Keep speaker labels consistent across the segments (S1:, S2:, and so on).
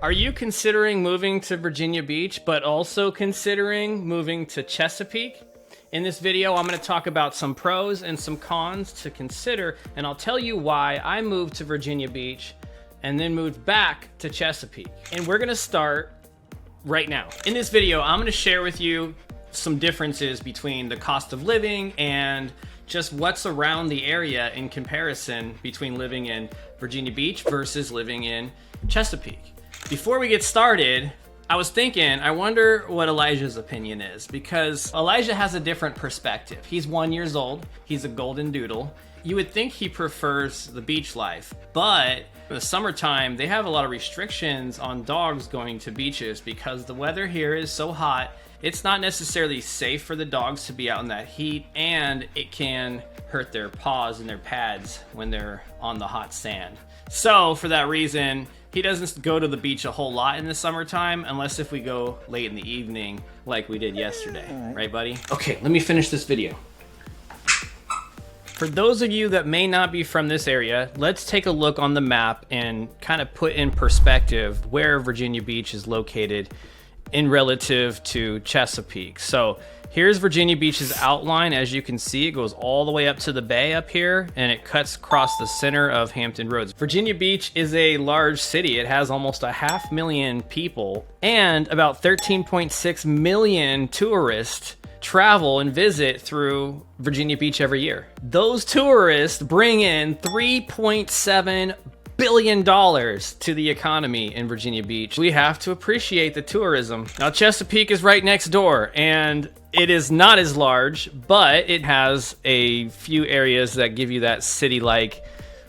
S1: Are you considering moving to Virginia Beach, but also considering moving to Chesapeake? In this video, I'm going to talk about some pros and some cons to consider, and I'll tell you why I moved to Virginia Beach and then moved back to Chesapeake. And we're going to start right now. In this video, I'm going to share with you some differences between the cost of living and just what's around the area in comparison between living in Virginia Beach versus living in Chesapeake. Before we get started, I was thinking, I wonder what Elijah's opinion is, because Elijah has a different perspective. He's 1 year old, he's a golden doodle. You would think he prefers the beach life, but in the summertime, they have a lot of restrictions on dogs going to beaches because the weather here is so hot. It's not necessarily safe for the dogs to be out in that heat, and it can hurt their paws and their pads when they're on the hot sand. So for that reason, he doesn't go to the beach a whole lot in the summertime, unless if we go late in the evening like we did yesterday. Right, buddy? Okay, let me finish this video. For those of you that may not be from this area, let's take a look on the map and kind of put in perspective where Virginia Beach is located in relative to Chesapeake. So here's Virginia Beach's outline. As you can see, it goes all the way up to the bay up here, and it cuts across the center of Hampton Roads. Virginia Beach is a large city. It has almost 500,000 people, and about 13.6 million tourists travel and visit through Virginia Beach every year. Those tourists bring in $3.7 billion to the economy in Virginia Beach. We have to appreciate the tourism. Now, Chesapeake is right next door, and it is not as large, but it has a few areas that give you that city-like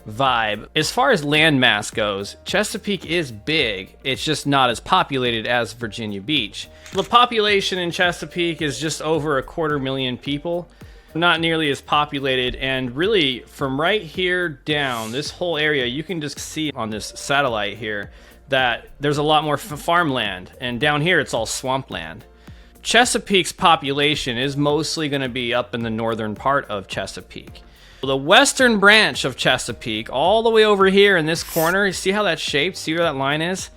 S1: vibe. As far as landmass goes, Chesapeake is big. It's just not as populated as Virginia Beach. The population in Chesapeake is just over 250,000 people. Not nearly as populated, and really from right here down this whole area, you can just see on this satellite here that there's a lot more farmland, and down here it's all swampland. Chesapeake's population is mostly going to be up in the northern part of Chesapeake. The western branch of Chesapeake, all the way over here in this corner, you see how that's shaped? See where that line is?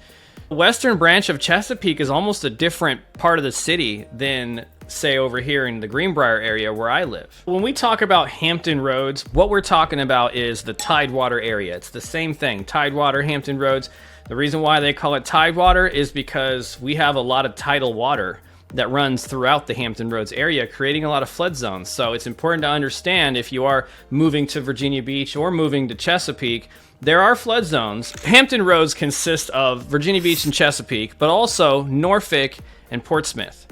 S1: The western branch of Chesapeake is almost a different part of the city than, say, over here in the Greenbrier area where I live. When we talk about Hampton Roads, what we're talking about is the Tidewater area. It's the same thing, Tidewater, Hampton Roads. The reason why they call it Tidewater is because we have a lot of tidal water that runs throughout the Hampton Roads area, creating a lot of flood zones. So it's important to understand, if you are moving to Virginia Beach or moving to Chesapeake, there are flood zones. Hampton Roads consist of Virginia Beach and Chesapeake, but also Norfolk and Portsmouth.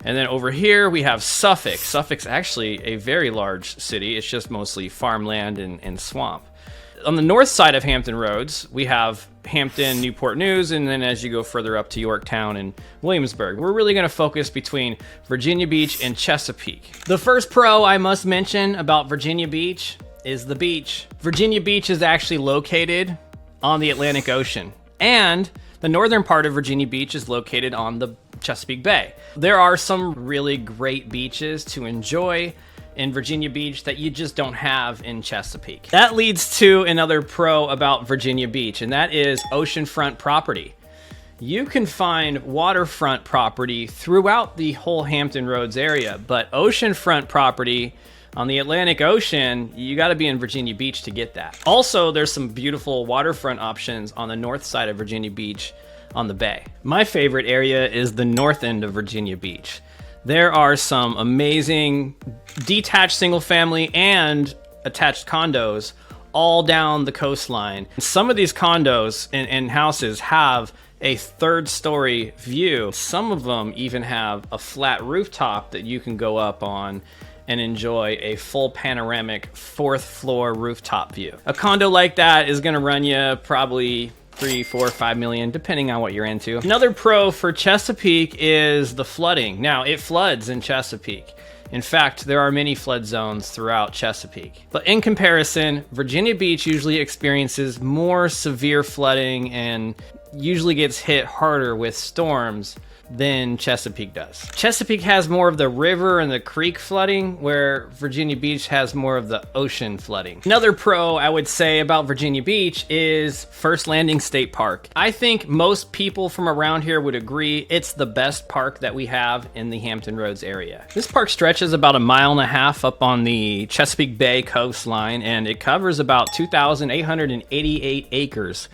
S1: And then over here we have Suffolk. Suffolk's actually a very large city. It's just mostly farmland and swamp. On the north side of Hampton Roads, we have Hampton, Newport News, and then as you go further up to Yorktown and Williamsburg. We're really going to focus between Virginia Beach and Chesapeake. The first pro I must mention about Virginia Beach is the beach. Virginia Beach is actually located on the Atlantic Ocean, and the northern part of Virginia Beach is located on the Chesapeake Bay. There are some really great beaches to enjoy in Virginia Beach that you just don't have in Chesapeake. That leads to another pro about Virginia Beach, and that is oceanfront property. You can find waterfront property throughout the whole Hampton Roads area, but oceanfront property on the Atlantic Ocean, you got to be in Virginia Beach to get that. Also, there's some beautiful waterfront options on the north side of Virginia Beach on the bay. My favorite area is the north end of Virginia Beach. There are some amazing detached single family and attached condos all down the coastline. Some of these condos and houses have a third story view. Some of them even have a flat rooftop that you can go up on and enjoy a full panoramic 4th floor rooftop view. A condo like that is gonna run you probably 3, 4, 5 million, depending on what you're into. Another pro for Chesapeake is the flooding. Now, it floods in Chesapeake. In fact, there are many flood zones throughout Chesapeake. But in comparison, Virginia Beach usually experiences more severe flooding and usually gets hit harder with storms than Chesapeake does. Chesapeake has more of the river and the creek flooding, where Virginia Beach has more of the ocean flooding. Another pro I would say about Virginia Beach is First Landing State Park. I think most people from around here would agree it's the best park that we have in the Hampton Roads area. This park stretches about 1.5 miles up on the Chesapeake Bay coastline, and it covers about 2,888 acres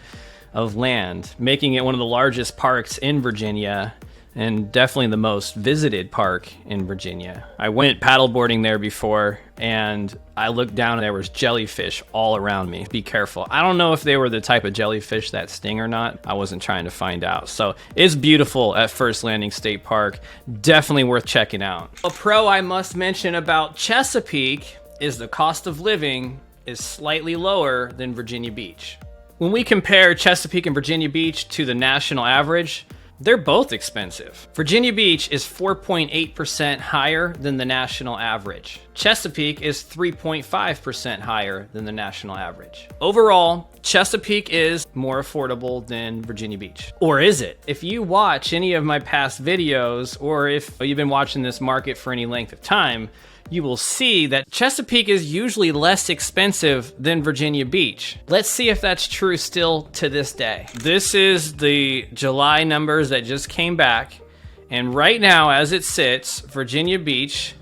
S1: of land, making it one of the largest parks in Virginia and definitely the most visited park in Virginia. I went paddleboarding there before, and I looked down and there was jellyfish all around me. Be careful. I don't know if they were the type of jellyfish that sting or not. I wasn't trying to find out. So it's beautiful at First Landing State Park. Definitely worth checking out. A pro I must mention about Chesapeake is the cost of living is slightly lower than Virginia Beach. When we compare Chesapeake and Virginia Beach to the national average, they're both expensive. Virginia Beach is 4.8% higher than the national average. Chesapeake is 3.5% higher than the national average. Overall, Chesapeake is more affordable than Virginia Beach. Or is it? If you watch any of my past videos, or if you've been watching this market for any length of time, you will see that Chesapeake is usually less expensive than Virginia Beach. Let's see if that's true still to this day. This is the July numbers that just came back. And right now, as it sits, Virginia Beach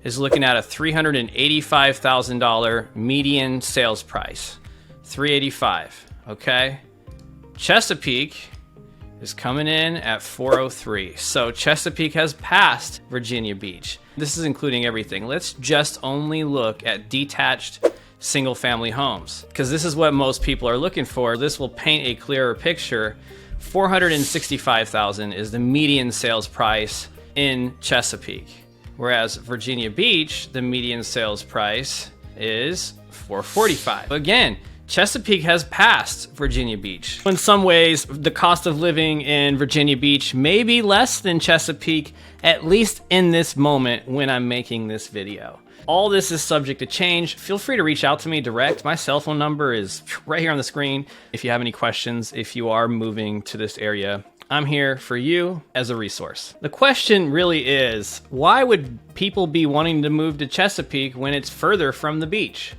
S1: is looking at a $385,000 median sales price. $385,000, okay? Chesapeake is coming in at $403,000. So Chesapeake has passed Virginia Beach. This is including everything. Let's just only look at detached single family homes, because this is what most people are looking for. This will paint a clearer picture. $465,000 is the median sales price in Chesapeake, whereas Virginia Beach, the median sales price is $445,000. Again, Chesapeake has passed Virginia Beach. In some ways, the cost of living in Virginia Beach may be less than Chesapeake, at least in this moment when I'm making this video. All this is subject to change. Feel free to reach out to me direct. My cell phone number is right here on the screen. If you have any questions, if you are moving to this area, I'm here for you as a resource. The question really is, why would people be wanting to move to Chesapeake when it's further from the beach?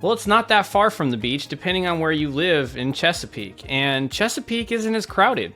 S1: Well, it's not that far from the beach, depending on where you live in Chesapeake, and Chesapeake isn't as crowded.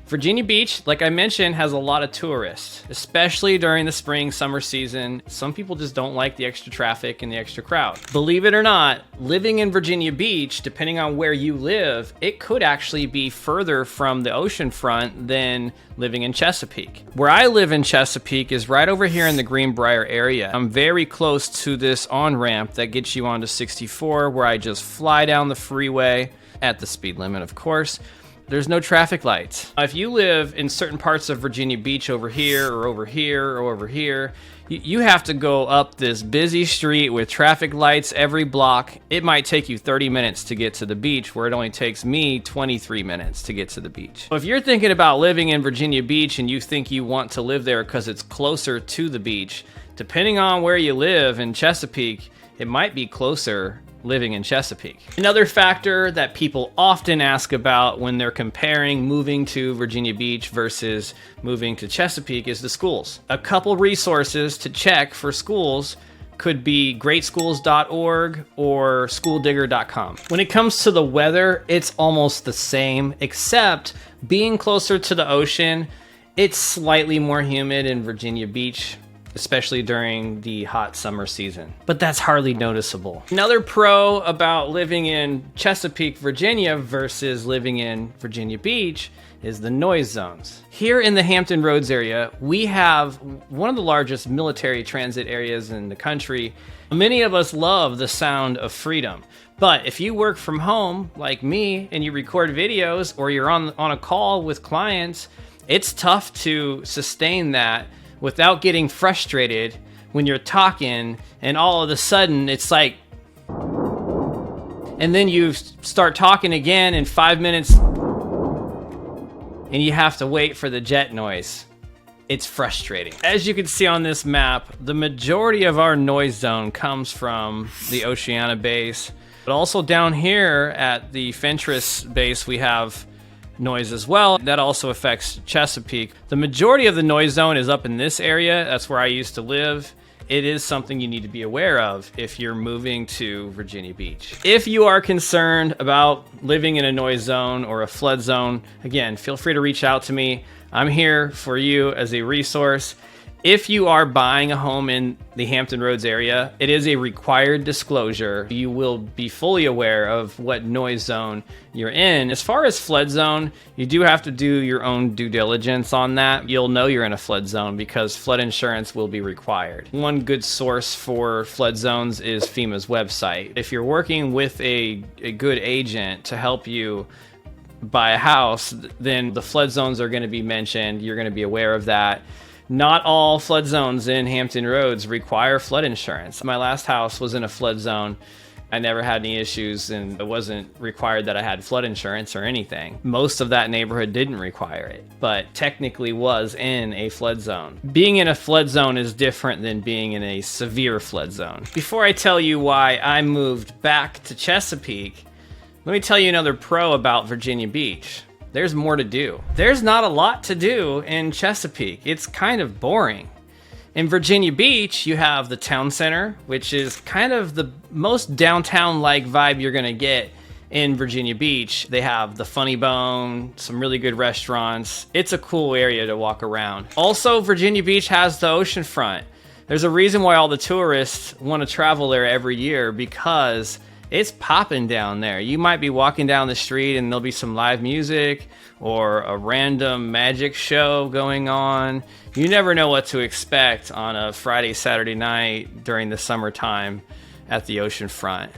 S1: Virginia Beach, like I mentioned, has a lot of tourists, especially during the spring, summer season. Some people just don't like the extra traffic and the extra crowd. Believe it or not, living in Virginia Beach, depending on where you live, it could actually be further from the ocean front than living in Chesapeake. Where I live in Chesapeake is right over here in the Greenbrier area. I'm very close to this on-ramp that gets you onto 64, where I just fly down the freeway at the speed limit, of course. There's no traffic lights. If you live in certain parts of Virginia Beach over here or over here or over here, you have to go up this busy street with traffic lights every block. It might take you 30 minutes to get to the beach, where it only takes me 23 minutes to get to the beach. So if you're thinking about living in Virginia Beach and you think you want to live there because it's closer to the beach, depending on where you live in Chesapeake, it might be closer living in Chesapeake. Another factor that people often ask about when they're comparing moving to Virginia Beach versus moving to Chesapeake is the schools. A couple resources to check for schools could be greatschools.org or schooldigger.com. When it comes to the weather, it's almost the same, except being closer to the ocean, it's slightly more humid in Virginia Beach, especially during the hot summer season. But that's hardly noticeable. Another pro about living in Chesapeake, Virginia versus living in Virginia Beach is the noise zones. Here in the Hampton Roads area, we have one of the largest military transit areas in the country. Many of us love the sound of freedom. But if you work from home, like me, and you record videos or you're on a call with clients, it's tough to sustain that without getting frustrated when you're talking and all of a sudden it's like, and then you start talking again in 5 minutes and you have to wait for the jet noise. It's frustrating. As you can see on this map, the majority of our noise zone comes from the Oceana base, but also down here at the Fentress base, we have noise as well. That also affects Chesapeake. The majority of the noise zone is up in this area. That's where I used to live. It is something you need to be aware of if you're moving to Virginia Beach. If you are concerned about living in a noise zone or a flood zone, again, feel free to reach out to me. I'm here for you as a resource. If you are buying a home in the Hampton Roads area, it is a required disclosure. You will be fully aware of what noise zone you're in. As far as flood zone, you do have to do your own due diligence on that. You'll know you're in a flood zone because flood insurance will be required. One good source for flood zones is FEMA's website. If you're working with a good agent to help you buy a house, then the flood zones are going to be mentioned. You're going to be aware of that. Not all flood zones in Hampton Roads require flood insurance. My last house was in a flood zone. I never had any issues, and it wasn't required that I had flood insurance or anything. Most of that neighborhood didn't require it, but technically was in a flood zone. Being in a flood zone is different than being in a severe flood zone. Before I tell you why I moved back to Chesapeake, let me tell you another pro about Virginia Beach. There's more to do. There's not a lot to do in Chesapeake. It's kind of boring. In Virginia Beach, you have the town center, which is kind of the most downtown-like vibe you're gonna get in Virginia Beach. They have the Funny Bone, some really good restaurants. It's a cool area to walk around. Also, Virginia Beach has the ocean front. There's a reason why all the tourists want to travel there every year, because it's popping down there. You might be walking down the street and there'll be some live music or a random magic show going on. You never know what to expect on a Friday, Saturday night during the summertime at the ocean front.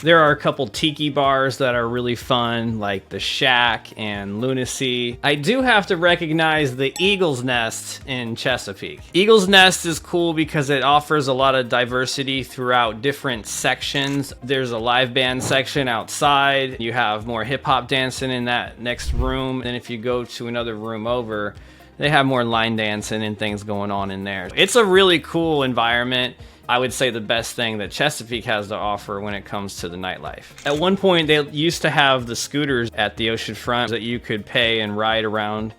S1: There are a couple tiki bars that are really fun, like the Shack and Lunacy. I do have to recognize the Eagle's Nest in Chesapeake. Eagle's Nest is cool because it offers a lot of diversity throughout different sections. There's a live band section outside. You have more hip hop dancing in that next room. And if you go to another room over, they have more line dancing and things going on in there. It's a really cool environment. I would say the best thing that Chesapeake has to offer when it comes to the nightlife. At one point, they used to have the scooters at the ocean front that you could pay and ride around,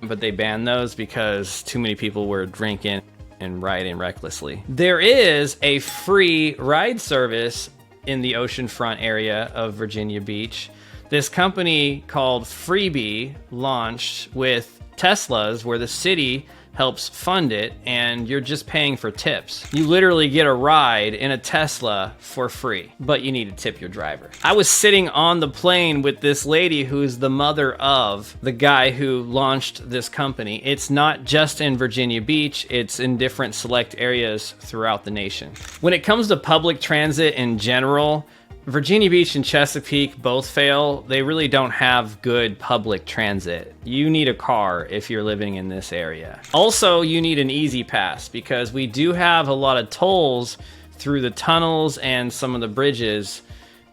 S1: but they banned those because too many people were drinking and riding recklessly. There is a free ride service in the oceanfront area of Virginia Beach. This company called Freebie launched with Teslas, where the city helps fund it, and you're just paying for tips. You literally get a ride in a Tesla for free, but you need to tip your driver. I was sitting on the plane with this lady who's the mother of the guy who launched this company. It's not just in Virginia Beach, it's in different select areas throughout the nation. When it comes to public transit in general, Virginia Beach and Chesapeake both fail. They really don't have good public transit. You need a car if you're living in this area. Also, you need an easy pass because we do have a lot of tolls through the tunnels and some of the bridges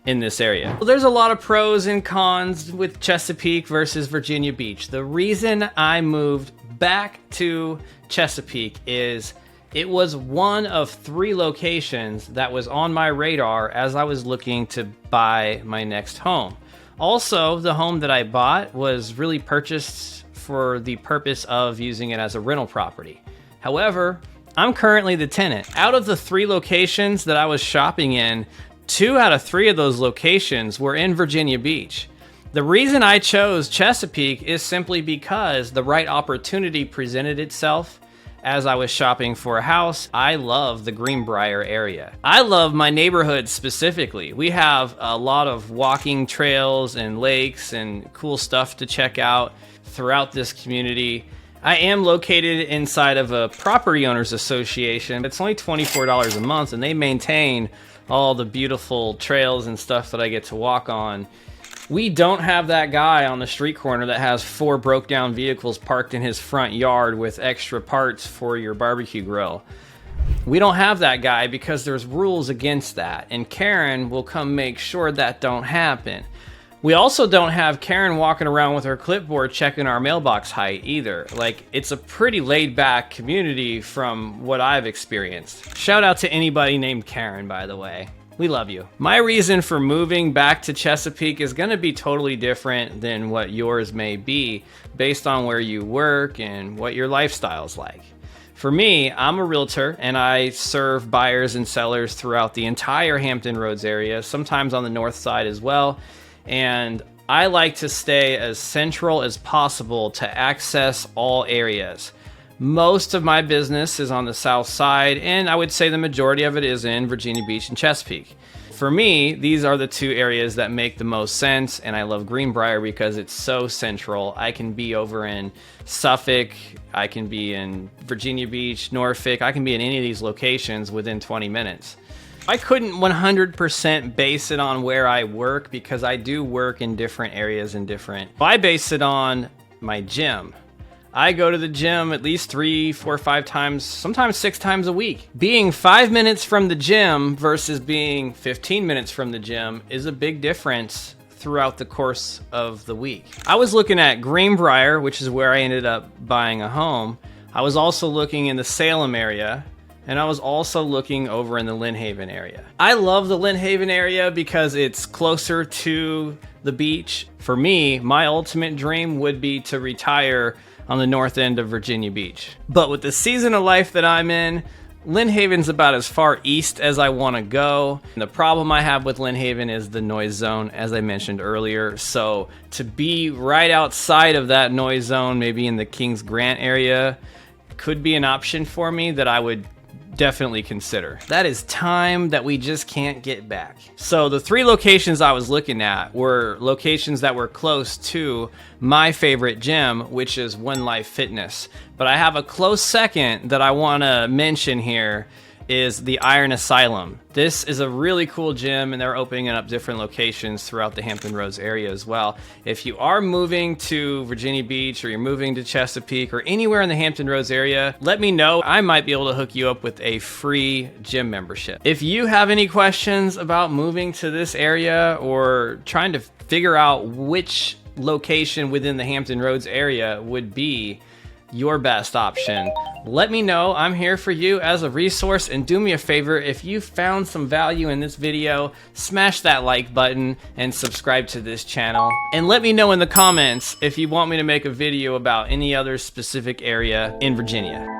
S1: in this area. Well, there's a lot of pros and cons with Chesapeake versus Virginia Beach. The reason I moved back to Chesapeake is it was one of 3 locations that was on my radar as I was looking to buy my next home. Also, the home that I bought was really purchased for the purpose of using it as a rental property. However, I'm currently the tenant. Out of the 3 locations that I was shopping in, 2 out of 3 of those locations were in Virginia Beach. The reason I chose Chesapeake is simply because the right opportunity presented itself as I was shopping for a house. I love the Greenbrier area. I love my neighborhood specifically. We have a lot of walking trails and lakes and cool stuff to check out throughout this community. I am located inside of a property owners association. It's only $24 a month, and they maintain all the beautiful trails and stuff that I get to walk on. We don't have that guy on the street corner that has 4 broke down vehicles parked in his front yard with extra parts for your barbecue grill. We don't have that guy because there's rules against that, and Karen will come make sure that don't happen. We also don't have Karen walking around with her clipboard checking our mailbox height either. Like, it's a pretty laid back community from what I've experienced. Shout out to anybody named Karen, by the way. we love you. My reason for moving back to Chesapeake is going to be totally different than what yours may be based on where you work and what your lifestyle is like. For me, I'm a realtor and I serve buyers and sellers throughout the entire Hampton Roads area, sometimes on the north side as well. And I like to stay as central as possible to access all areas. Most of my business is on the south side, and I would say the majority of it is in Virginia Beach and Chesapeake. For me, these are the two areas that make the most sense, and I love Greenbrier because it's so central. I can be over in Suffolk, I can be in Virginia Beach, Norfolk, I can be in any of these locations within 20 minutes. I couldn't 100% base it on where I work because I do work in different areas and different. I base it on my gym. I go to the gym at least 3, 4, 5 times, sometimes 6 times a week. Being 5 minutes from the gym versus being 15 minutes from the gym is a big difference throughout the course of the week. I was looking at Greenbrier, which is where I ended up buying a home. I was also looking in the Salem area, and I was also looking over in the Lynn Haven area. I love the Lynn Haven area because it's closer to the beach. For me, my ultimate dream would be to retire on the north end of Virginia Beach. But with the season of life that I'm in, Lynn Haven's about as far east as I want to go. And the problem I have with Lynn Haven is the noise zone, as I mentioned earlier. So to be right outside of that noise zone, maybe in the Kings Grant area, could be an option for me that I would definitely consider. That is time that we just can't get back. So the 3 locations I was looking at were locations that were close to my favorite gym, which is One Life Fitness. But I have a close second that I want to mention here is the Iron Asylum. This is a really cool gym and they're opening up different locations throughout the Hampton Roads area as well. If you are moving to Virginia Beach or you're moving to Chesapeake or anywhere in the Hampton Roads area, let me know. I might be able to hook you up with a free gym membership. If you have any questions about moving to this area or trying to figure out which location within the Hampton Roads area would be your best option, let me know. I'm here for you as a resource, and do me a favor, if you found some value in this video, smash that like button and subscribe to this channel, and let me know in the comments if you want me to make a video about any other specific area in Virginia.